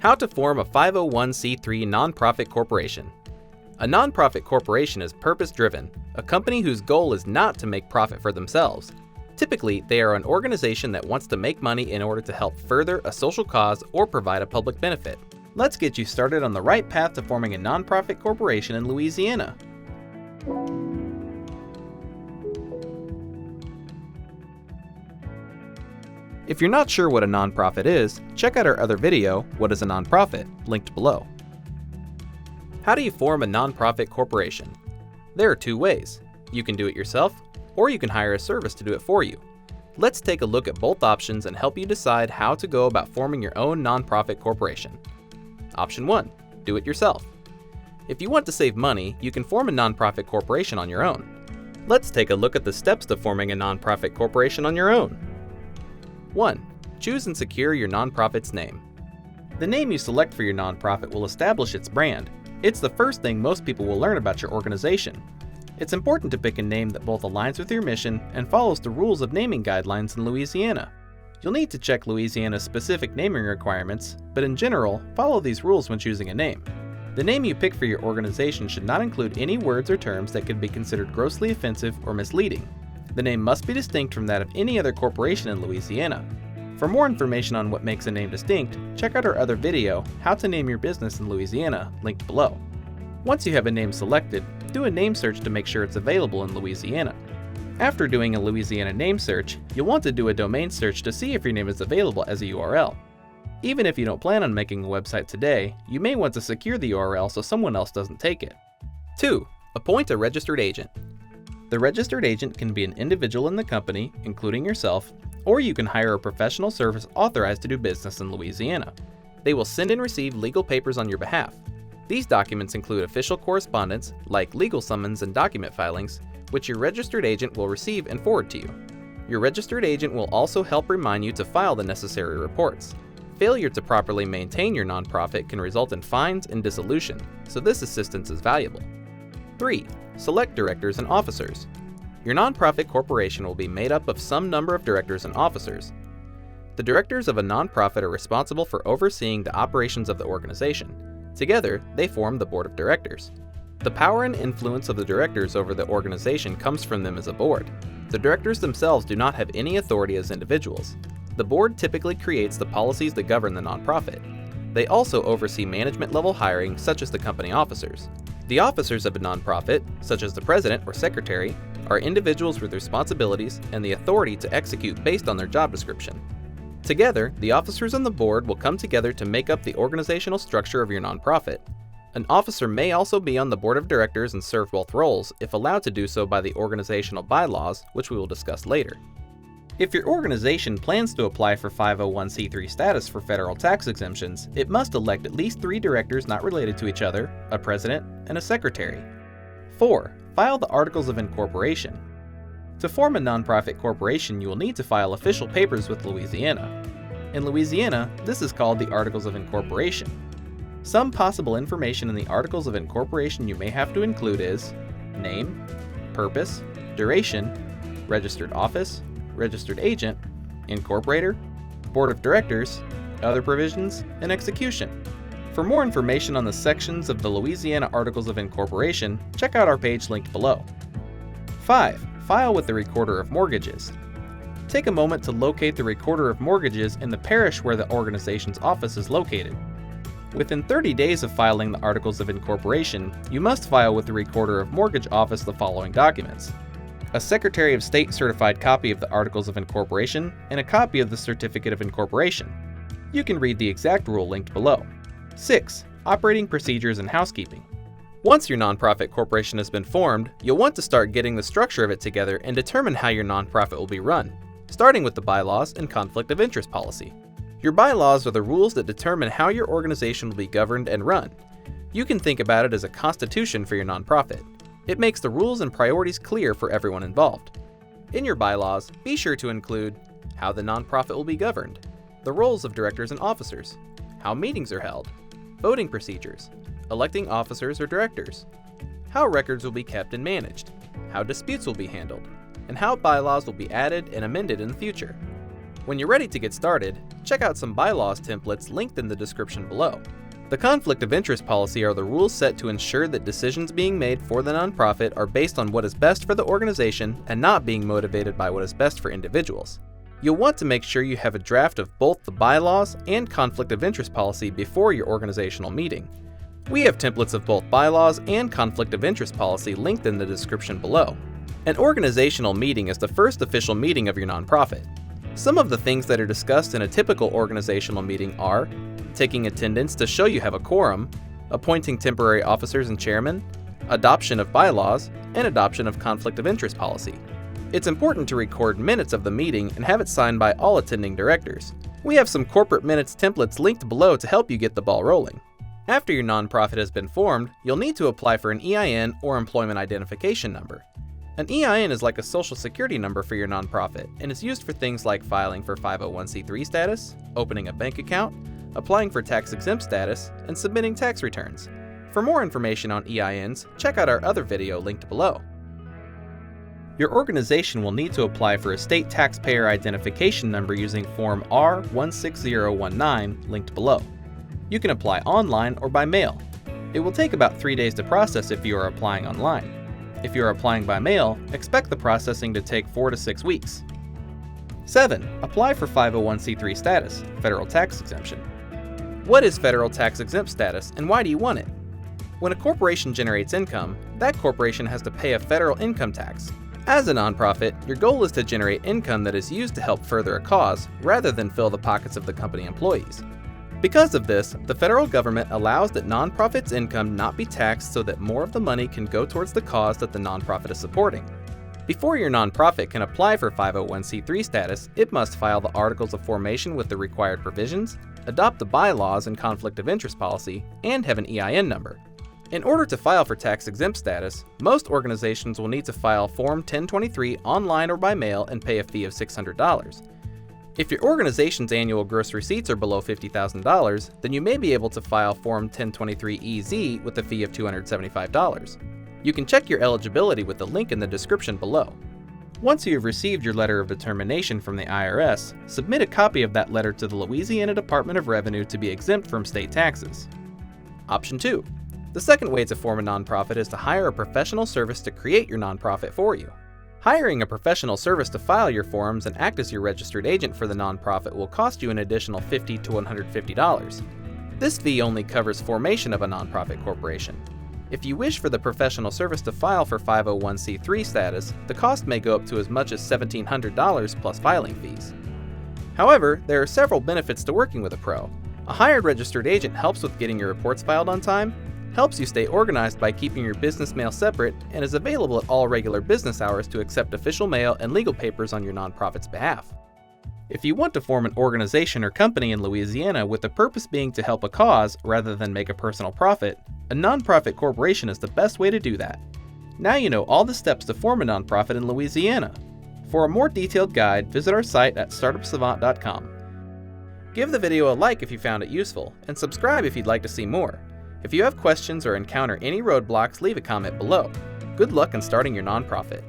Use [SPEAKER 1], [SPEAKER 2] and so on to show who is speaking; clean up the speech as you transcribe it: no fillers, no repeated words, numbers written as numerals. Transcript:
[SPEAKER 1] How to form a 501c3 nonprofit corporation. A nonprofit corporation is purpose-driven, a company whose goal is not to make profit for themselves. Typically, they are an organization that wants to make money in order to help further a social cause or provide a public benefit. Let's get you started on the right path to forming a nonprofit corporation in Louisiana. If you're not sure what a nonprofit is, check out our other video, What is a Nonprofit?, linked below. How do you form a nonprofit corporation? There are two ways. You can do it yourself, or you can hire a service to do it for you. Let's take a look at both options and help you decide how to go about forming your own nonprofit corporation. Option 1. Do it yourself. If you want to save money, you can form a nonprofit corporation on your own. Let's take a look at the steps to forming a nonprofit corporation on your own. 1. Choose and secure your nonprofit's name. The name you select for your nonprofit will establish its brand. It's the first thing most people will learn about your organization. It's important to pick a name that both aligns with your mission and follows the rules of naming guidelines in Louisiana. You'll need to check Louisiana's specific naming requirements, but in general, follow these rules when choosing a name. The name you pick for your organization should not include any words or terms that could be considered grossly offensive or misleading. The name must be distinct from that of any other corporation in Louisiana. For more information on what makes a name distinct, check out our other video, How to Name Your Business in Louisiana, linked below. Once you have a name selected, do a name search to make sure it's available in Louisiana. After doing a Louisiana name search, you'll want to do a domain search to see if your name is available as a URL. Even if you don't plan on making a website today, you may want to secure the URL so someone else doesn't take it. 2. Appoint a registered agent. The registered agent can be an individual in the company, including yourself, or you can hire a professional service authorized to do business in Louisiana. They will send and receive legal papers on your behalf. These documents include official correspondence, like legal summons and document filings, which your registered agent will receive and forward to you. Your registered agent will also help remind you to file the necessary reports. Failure to properly maintain your nonprofit can result in fines and dissolution, so this assistance is valuable. 3. Select directors and officers. Your nonprofit corporation will be made up of some number of directors and officers. The directors of a nonprofit are responsible for overseeing the operations of the organization. Together, they form the board of directors. The power and influence of the directors over the organization comes from them as a board. The directors themselves do not have any authority as individuals. The board typically creates the policies that govern the nonprofit. They also oversee management-level hiring, such as the company officers. The officers of a nonprofit, such as the president or secretary, are individuals with responsibilities and the authority to execute based on their job description. Together, the officers on the board will come together to make up the organizational structure of your nonprofit. An officer may also be on the board of directors and serve both roles if allowed to do so by the organizational bylaws, which we will discuss later. If your organization plans to apply for 501c3 status for federal tax exemptions, it must elect at least 3 directors not related to each other, a president, and a secretary. 4. File the Articles of Incorporation. To form a nonprofit corporation, you will need to file official papers with Louisiana. In Louisiana, this is called the Articles of Incorporation. Some possible information in the Articles of Incorporation you may have to include is name, purpose, duration, registered office, registered agent, incorporator, board of directors, other provisions, and execution. For more information on the sections of the Louisiana Articles of Incorporation, check out our page linked below. 5. File with the Recorder of Mortgages. Take a moment to locate the Recorder of Mortgages in the parish where the organization's office is located. Within 30 days of filing the Articles of Incorporation, you must file with the Recorder of Mortgage Office the following documents: a Secretary of State certified copy of the Articles of Incorporation and a copy of the Certificate of Incorporation. You can read the exact rule linked below. 6. Operating procedures and housekeeping. Once your nonprofit corporation has been formed, you'll want to start getting the structure of it together and determine how your nonprofit will be run, starting with the bylaws and conflict of interest policy. Your bylaws are the rules that determine how your organization will be governed and run. You can think about it as a constitution for your nonprofit. It makes the rules and priorities clear for everyone involved. In your bylaws, be sure to include how the nonprofit will be governed, the roles of directors and officers, how meetings are held, voting procedures, electing officers or directors, how records will be kept and managed, how disputes will be handled, and how bylaws will be added and amended in the future. When you're ready to get started, check out some bylaws templates linked in the description below. The conflict of interest policy are the rules set to ensure that decisions being made for the nonprofit are based on what is best for the organization and not being motivated by what is best for individuals. You'll want to make sure you have a draft of both the bylaws and conflict of interest policy before your organizational meeting. We have templates of both bylaws and conflict of interest policy linked in the description below. An organizational meeting is the first official meeting of your nonprofit. Some of the things that are discussed in a typical organizational meeting are taking attendance to show you have a quorum, appointing temporary officers and chairmen, adoption of bylaws, and adoption of conflict of interest policy. It's important to record minutes of the meeting and have it signed by all attending directors. We have some corporate minutes templates linked below to help you get the ball rolling. After your nonprofit has been formed, you'll need to apply for an EIN or employment identification number. An EIN is like a social security number for your nonprofit and is used for things like filing for 501c3 status, opening a bank account, applying for tax-exempt status, and submitting tax returns. For more information on EINs, check out our other video linked below. Your organization will need to apply for a state taxpayer identification number using Form R16019 linked below. You can apply online or by mail. It will take about 3 days to process if you are applying online. If you are applying by mail, expect the processing to take 4 to 6 weeks. 7. Apply for 501c3 status, federal tax exemption. What is federal tax exempt status and why do you want it? When a corporation generates income, that corporation has to pay a federal income tax. As a nonprofit, your goal is to generate income that is used to help further a cause rather than fill the pockets of the company employees. Because of this, the federal government allows that nonprofits' income not be taxed so that more of the money can go towards the cause that the nonprofit is supporting. Before your nonprofit can apply for 501c3 status, it must file the Articles of Formation with the required provisions, adopt the bylaws and conflict of interest policy, and have an EIN number. In order to file for tax-exempt status, most organizations will need to file Form 1023 online or by mail and pay a fee of $600. If your organization's annual gross receipts are below $50,000, then you may be able to file Form 1023-EZ with a fee of $275. You can check your eligibility with the link in the description below. Once you have received your letter of determination from the IRS, submit a copy of that letter to the Louisiana Department of Revenue to be exempt from state taxes. Option 2. The second way to form a nonprofit is to hire a professional service to create your nonprofit for you. Hiring a professional service to file your forms and act as your registered agent for the nonprofit will cost you an additional $50 to $150. This fee only covers formation of a nonprofit corporation. If you wish for the professional service to file for 501c3 status, the cost may go up to as much as $1,700 plus filing fees. However, there are several benefits to working with a pro. A hired registered agent helps with getting your reports filed on time, helps you stay organized by keeping your business mail separate, and is available at all regular business hours to accept official mail and legal papers on your nonprofit's behalf. If you want to form an organization or company in Louisiana with the purpose being to help a cause rather than make a personal profit, a nonprofit corporation is the best way to do that. Now you know all the steps to form a nonprofit in Louisiana. For a more detailed guide, visit our site at startupsavant.com. Give the video a like if you found it useful, and subscribe if you'd like to see more. If you have questions or encounter any roadblocks, leave a comment below. Good luck in starting your nonprofit.